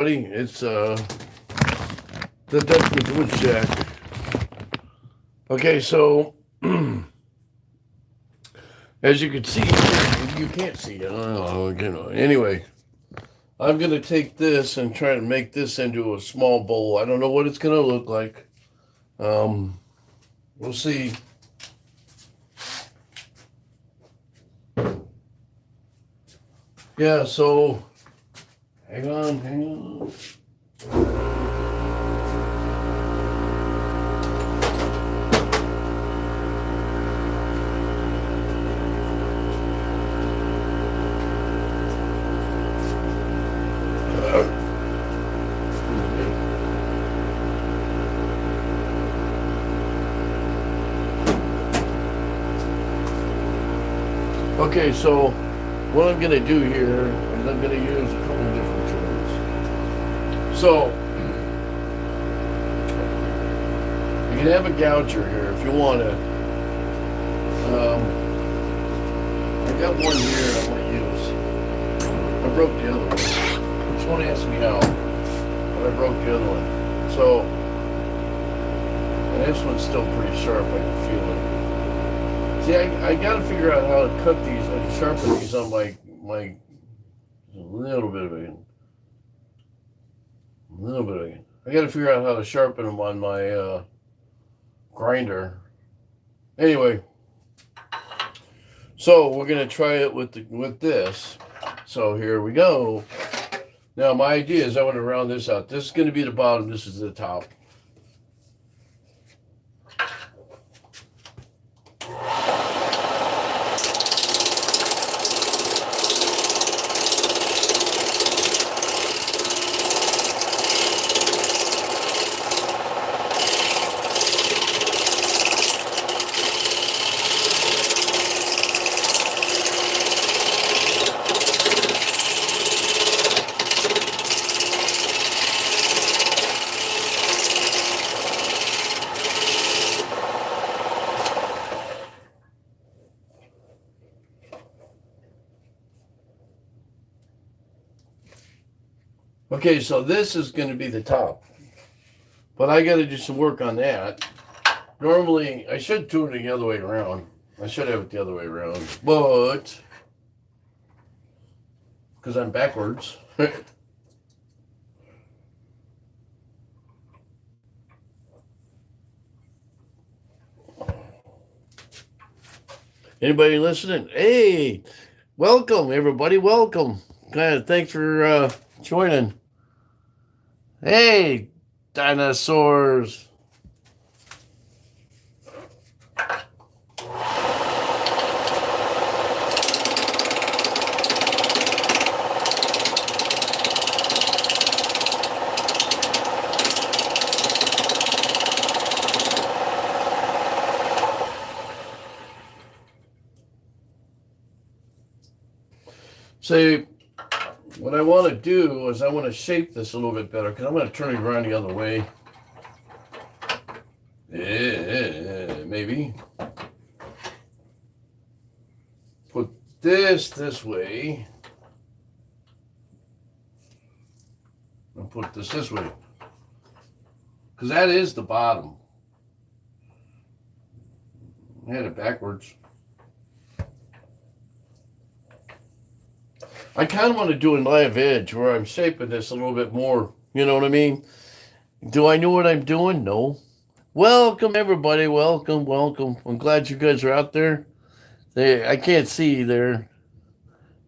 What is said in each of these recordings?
everybody. It's the Dutchman's Wood Shack. Okay, so as you can see, you can't see it. I don't know, Anyway, I'm gonna take this and try to make this into a small bowl. I don't know what it's gonna look like. Um, we'll see. Yeah. So, hang on. Okay, so what I'm going to do here is I'm going to use a couple of different tools. So you can have a gouger here if you want to. I got one here I want to use. I broke the other one. Just want to ask me how, but I broke the other one. So, and this one's still pretty sharp. I can feel it. See, I got to figure out how to cut these, like sharpen these on my a little bit of it. I got to figure out how to sharpen them on my grinder. Anyway, so we're gonna try it with this. So here we go. Now my idea is I want to round this out. This is going to be the bottom. This is the top. Okay, so this is going to be the top, but I got to do some work on that. Normally, I should do it the other way around. I should have it the other way around, but because I'm backwards. Anybody listening? Hey, welcome everybody. Welcome. Thanks for joining. Hey, dinosaurs. See, what I want to do is I want to shape this a little bit better because I'm going to turn it around the other way. Yeah, maybe. Put this way. And put this way. Because that is the bottom. I had it backwards. I kind of want to do a live edge where I'm shaping this a little bit more. You know what I mean? Do I know what I'm doing? No. Welcome, everybody. Welcome. I'm glad you guys are out there. I can't see you there.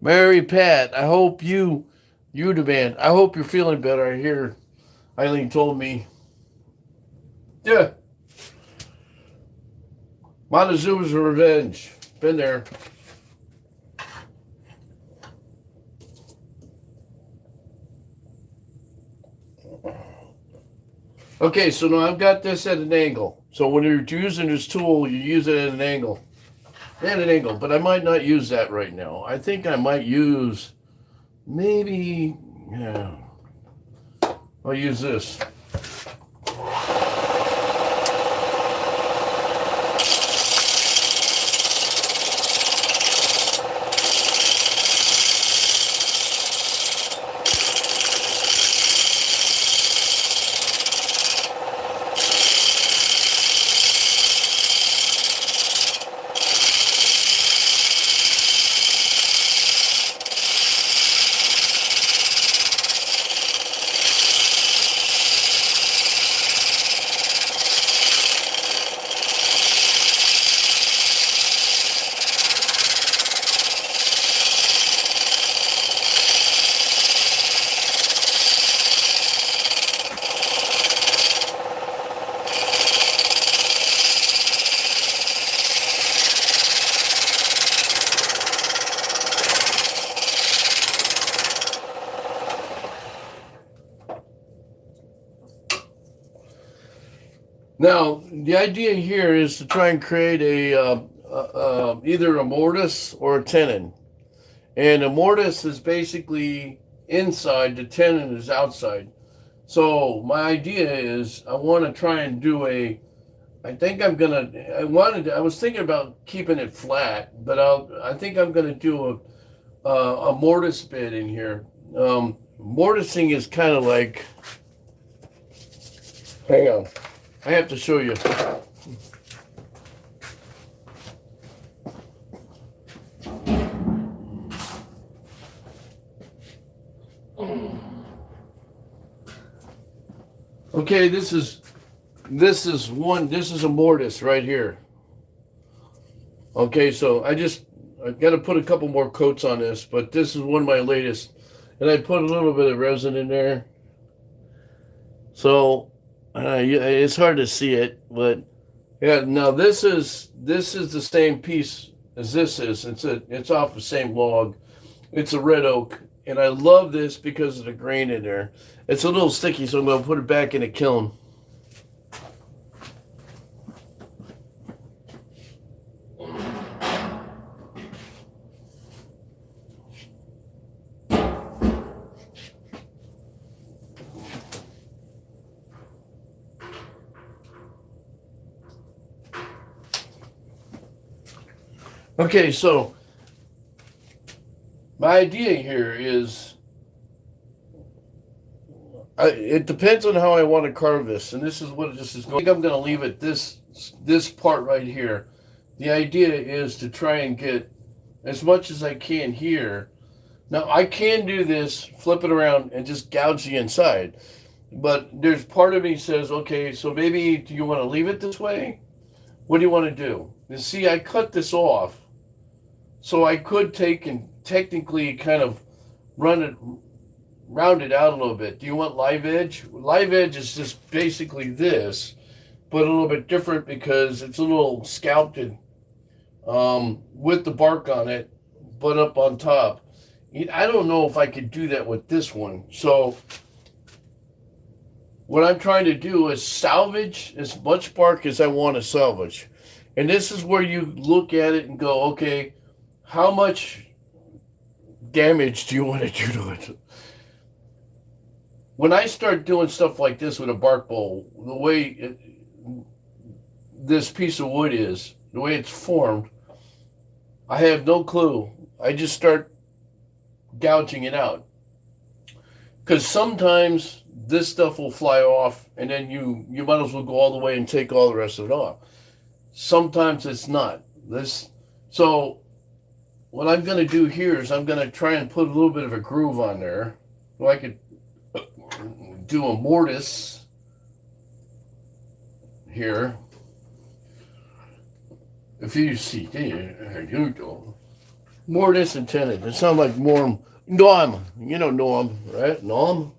Mary Pat, I hope you the man. I hope you're feeling better. I hear Eileen told me. Yeah. Montezuma's Revenge. Been there. Okay, so now I've got this at an angle. So when you're using this tool, you use it at an angle. But I might not use that right now. I think I might use maybe, yeah, I'll use this. Now, the idea here is to try and create either a mortise or a tenon. And a mortise is basically inside, the tenon is outside. So my idea is I want to try and do I think I'm gonna. I was thinking about keeping it flat, but I think I'm gonna do a mortise bit in here. Mortising is kind of like. Hang on, I have to show you. Okay, this is a mortise right here. Okay, so I got to put a couple more coats on this, but this is one of my latest, and I put a little bit of resin in there. So it's hard to see it, but yeah. Now this is the same piece as this is. It's off the same log. It's a red oak, and I love this because of the grain in there. It's a little sticky, so I'm going to put it back in a kiln. Okay, so my idea here is it depends on how I want to carve this, and this is what this is going. I think I'm going to leave it this part right here. The idea is to try and get as much as I can here. Now I can do this, flip it around, and just gouge the inside. But there's part of me says, okay, so maybe do you want to leave it this way? What do you want to do? You see, I cut this off, so I could take and technically kind of run it, round it out a little bit. Do you want live edge? Live edge is just basically this, but a little bit different because it's a little sculpted with the bark on it, but up on top. I don't know if I could do that with this one. So what I'm trying to do is salvage as much bark as I want to salvage. And this is where you look at it and go, okay, how much damage do you want to do to it? When I start doing stuff like this with a bark bowl, this piece of wood is, the way it's formed, I have no clue. I just start gouging it out. Because sometimes this stuff will fly off, and then you might as well go all the way and take all the rest of it off. Sometimes it's not. So what I'm going to do here is I'm going to try and put a little bit of a groove on there, so I could do a mortise here. If you see, you go mortise and tenon. It sounds like Norm. You know Norm, right? Norm.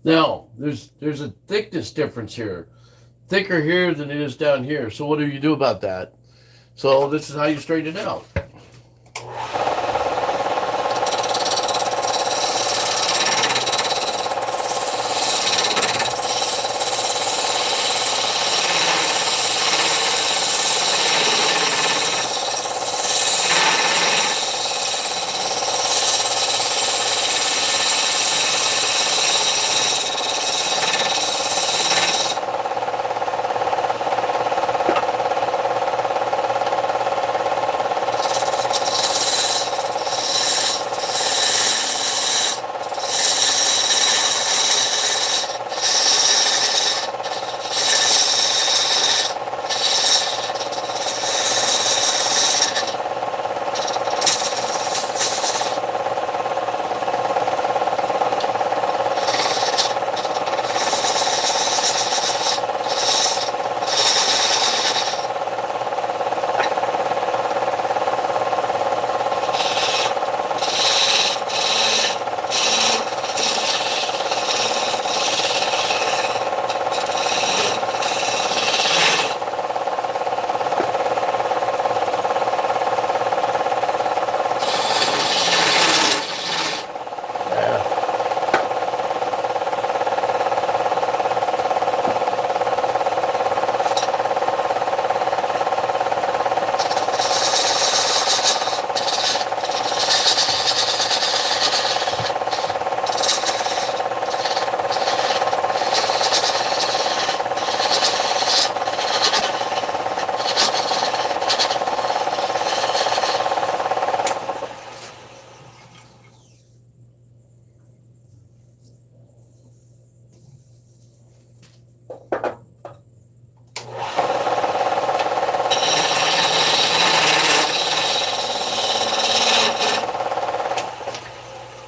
Now, there's a thickness difference here. Thicker here than it is down here. So what do you do about that? So this is how you straighten it out.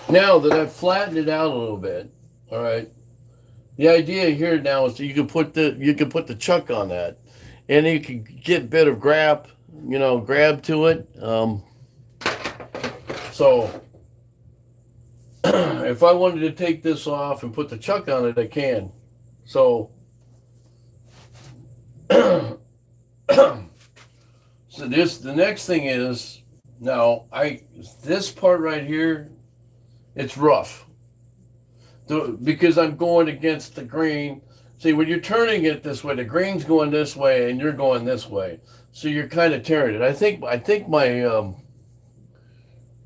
Now that I've flattened it out a little bit, all right. The idea here now is that you can put the chuck on that, and you can get a bit of grab to it. So if I wanted to take this off and put the chuck on it, I can. So so the next thing is now I this part right here, it's rough because I'm going against the grain. See, when you're turning it this way, the grain's going this way and you're going this way, so you're kind of tearing it. I think my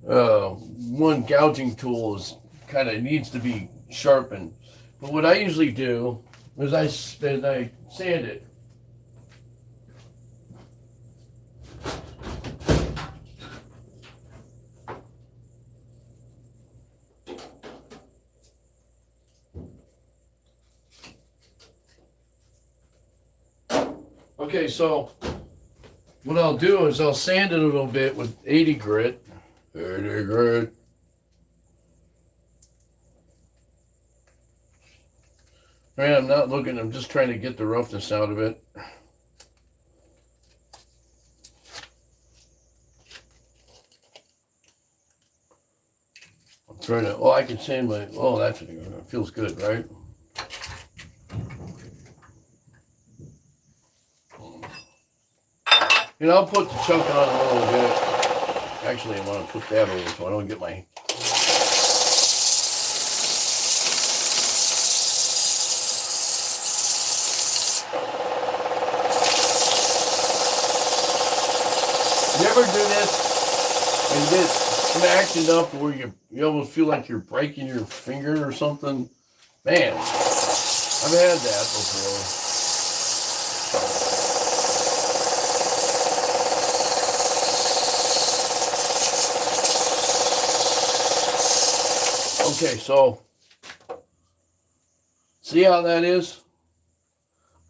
one gouging tool is kind of needs to be sharpened. But what I usually do is I sand it. Okay, so what I'll do is I'll sand it a little bit with 80 grit. 80 grit. Right, I'm not looking, I'm just trying to get the roughness out of it. I'm trying to, I can sand my, that's it feels good, right? I'll put the chunk on a little bit. Actually, I want to put that over so I don't get my... You ever do this and get smacked enough where you almost feel like you're breaking your finger or something? Man, I've had that before. Okay, so see how that is?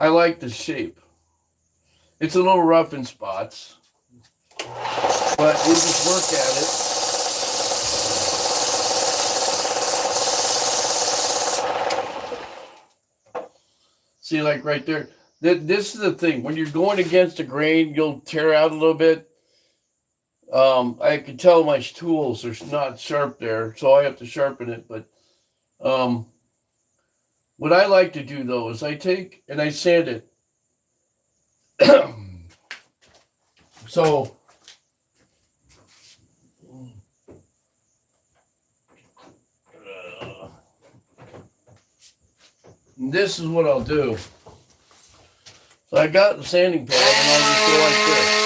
I like the shape. It's a little rough in spots, but you just work at it. See, like right there. This is the thing. When you're going against the grain, you'll tear out a little bit. I can tell my tools are not sharp there, so I have to sharpen it. But what I like to do, though, is I take and I sand it. So this is what I'll do. So I got the sanding pad, and I'll just go like this.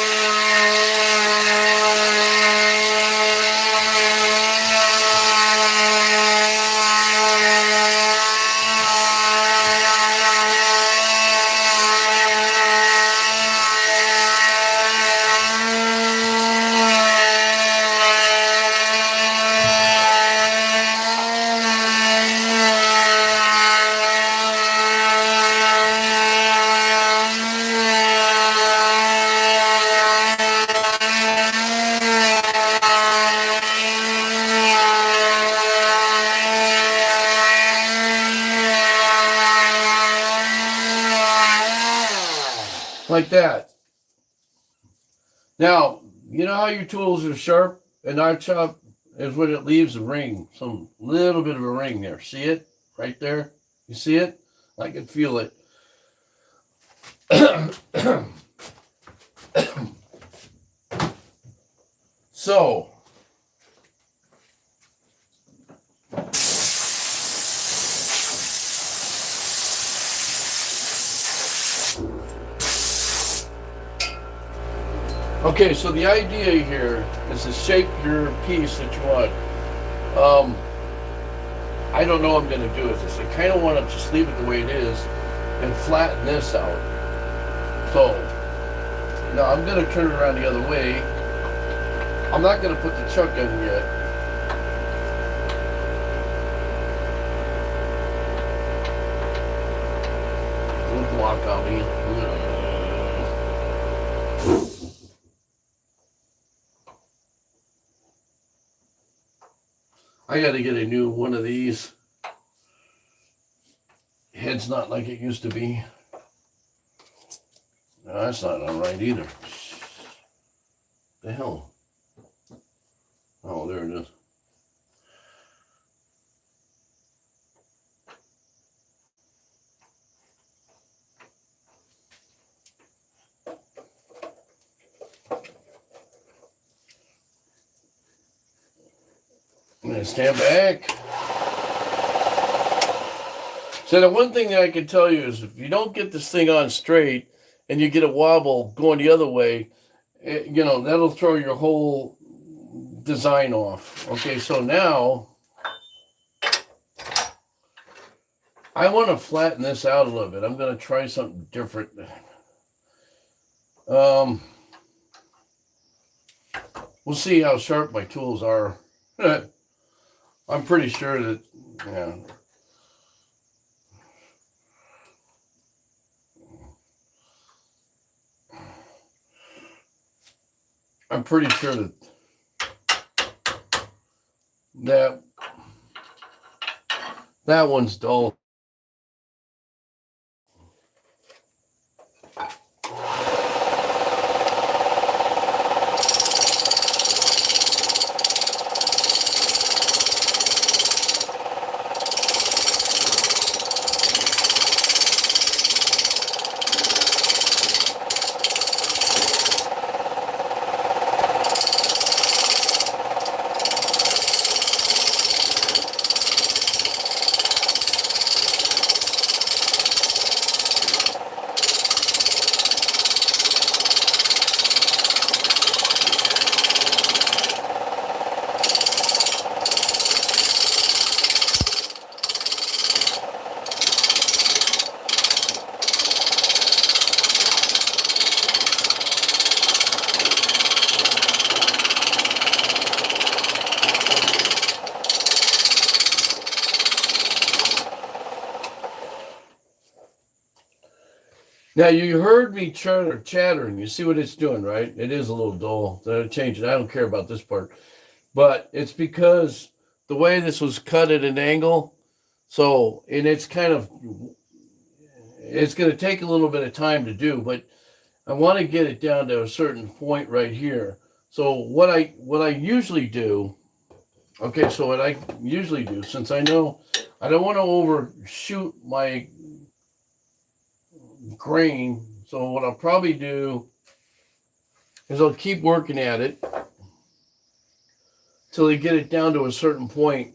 Like that. Now, you know how your tools are sharp? And our chop is when it leaves a ring, some little bit of a ring there. See it? Right there? You see it? I can feel it. So, okay, so the idea here is to shape your piece that you want. I don't know what I'm going to do with this. I kind of want to just leave it the way it is and flatten this out. So, now I'm going to turn it around the other way. I'm not going to put the chuck in yet. Don't block on me. I got to get a new one of these. Head's not like it used to be. No, that's not right either. The hell? Oh, there it is. I'm going to stand back. So the one thing that I can tell you is if you don't get this thing on straight and you get a wobble going the other way, that'll throw your whole design off. Okay, so now I want to flatten this out a little bit. I'm going to try something different. We'll see how sharp my tools are. I'm pretty sure that, yeah. I'm pretty sure that one's dull. Now you heard me chattering. You see what it's doing, right? It is a little dull. I'll change it. I don't care about this part, but it's because the way this was cut at an angle. So, and it's going to take a little bit of time to do, but I want to get it down to a certain point right here. So what I usually do, okay, so what I usually do, since I know I don't want to overshoot my grain, so what I'll probably do is I'll keep working at it till I get it down to a certain point.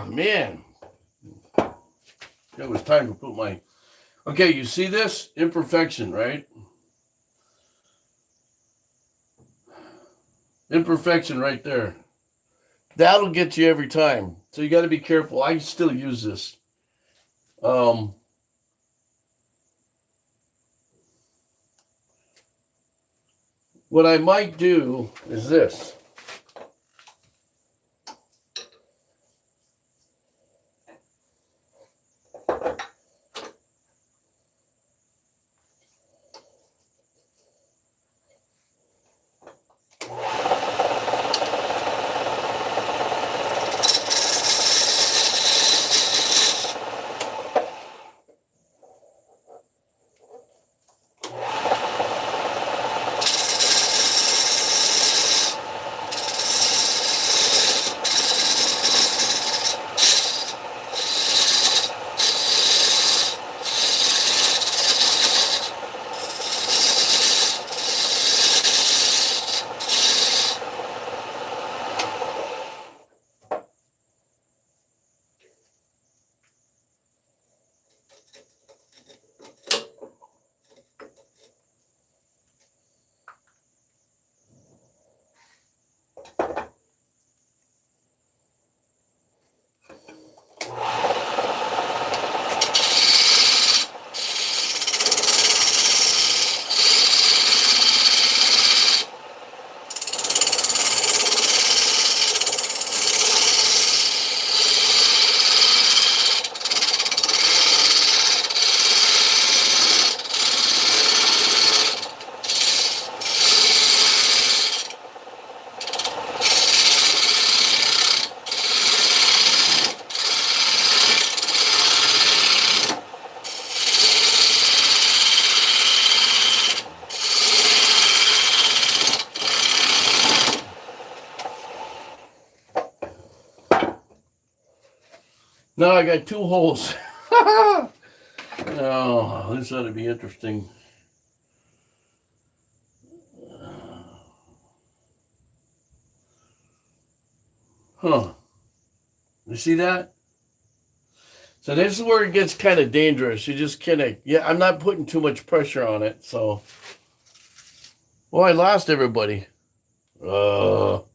Man, it was time to put my. Okay, you see this imperfection, right? Imperfection right there. That'll get you every time. So you got to be careful. I still use this. What I might do is this. Now I got 2 holes. Oh, this ought to be interesting. Huh. You see that? So this is where it gets kind of dangerous. You just kind of, yeah, I'm not putting too much pressure on it. So, well, I lost everybody. Bummer.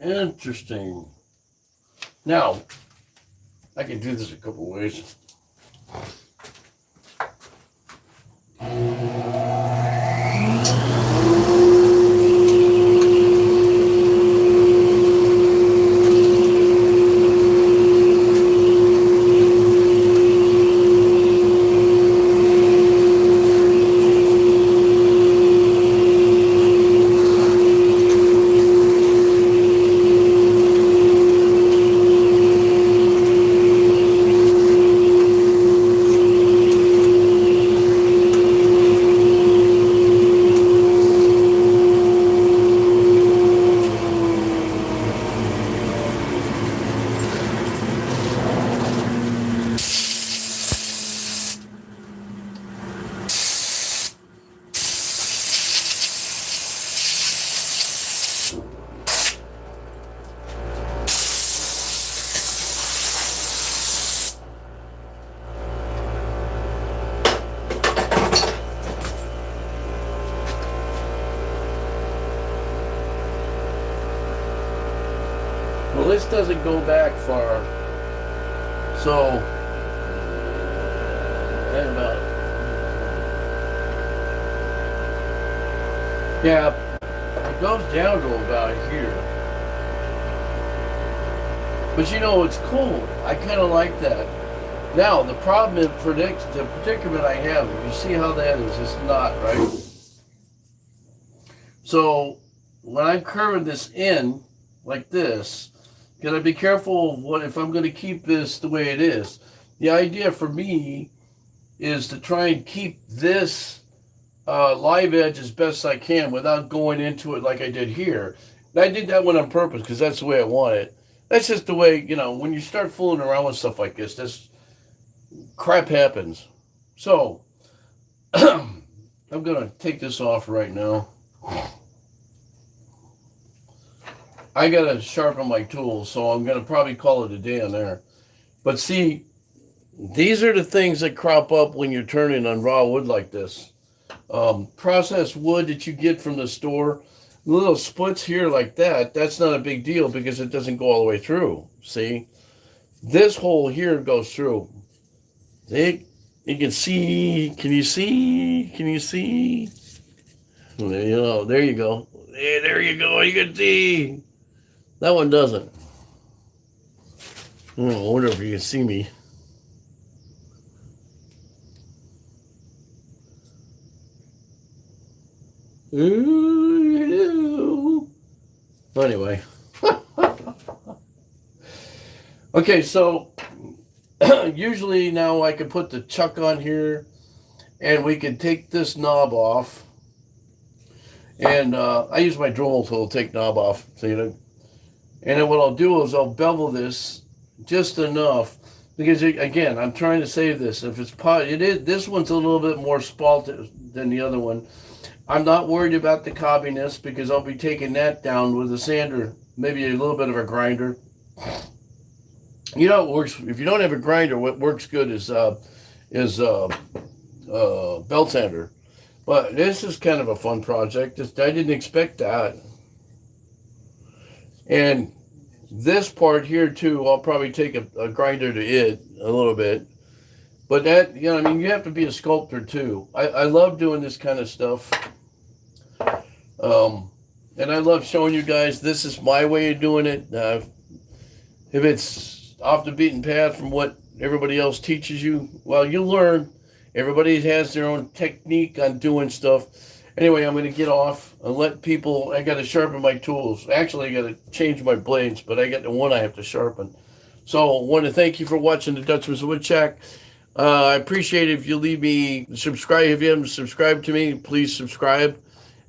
Interesting. Now, I can do this a couple ways. Well, this doesn't go back far. So, and about, yeah, it goes down to about here. But you know, it's cool. I kind of like that. Now, the problem in the predicament I have, you see how that is, it's not, right? So, when I'm curving this in, like this, gotta be careful of what, if I'm gonna keep this the way it is. The idea for me is to try and keep this live edge as best I can without going into it like I did here. And I did that one on purpose because that's the way I want it. That's just the way, you know, when you start fooling around with stuff like this crap happens. So, I'm gonna take this off right now. I gotta sharpen my tools, so I'm gonna probably call it a day on there. But see, these are the things that crop up when you're turning on raw wood like this. Processed wood that you get from the store, little splits here like that, that's not a big deal because it doesn't go all the way through. See? This hole here goes through. See? You can see. Can you see? Can you see? There you go. Hey, there you go. You can see. That one doesn't. I wonder if you can see me. Ooh, anyway. Okay, so usually now I can put the chuck on here and we can take this knob off. And I use my Dremel tool to take knob off. So, and then what I'll do is I'll bevel this just enough because again I'm trying to save this. If it's this one's a little bit more spalted than the other one. I'm not worried about the cobbiness because I'll be taking that down with a sander, maybe a little bit of a grinder. It works if you don't have a grinder. What works good is belt sander. But this is kind of a fun project. I didn't expect that. And this part here too, I'll probably take a grinder to it a little bit. But that, you have to be a sculptor too. I love doing this kind of stuff. And I love showing you guys this is my way of doing it. If it's off the beaten path from what everybody else teaches you, well, you'll learn. Everybody has their own technique on doing stuff. Anyway, I'm going to get off and let people. I got to sharpen my tools. Actually, I got to change my blades, but I got the one I have to sharpen. So I want to thank you for watching the Dutchmans Wood Shack. I appreciate it if you leave me subscribe. If you haven't subscribed to me, please subscribe.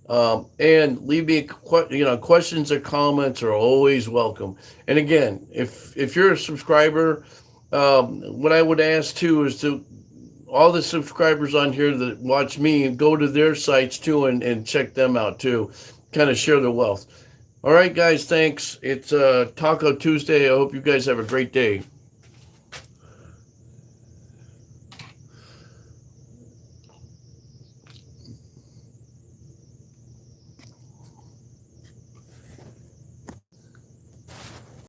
And leave me, questions or comments are always welcome. And again, if you're a subscriber, what I would ask too is to all the subscribers on here that watch me go to their sites too and check them out too. Kind of share the wealth. All right, guys, thanks. It's Taco Tuesday. I hope you guys have a great day.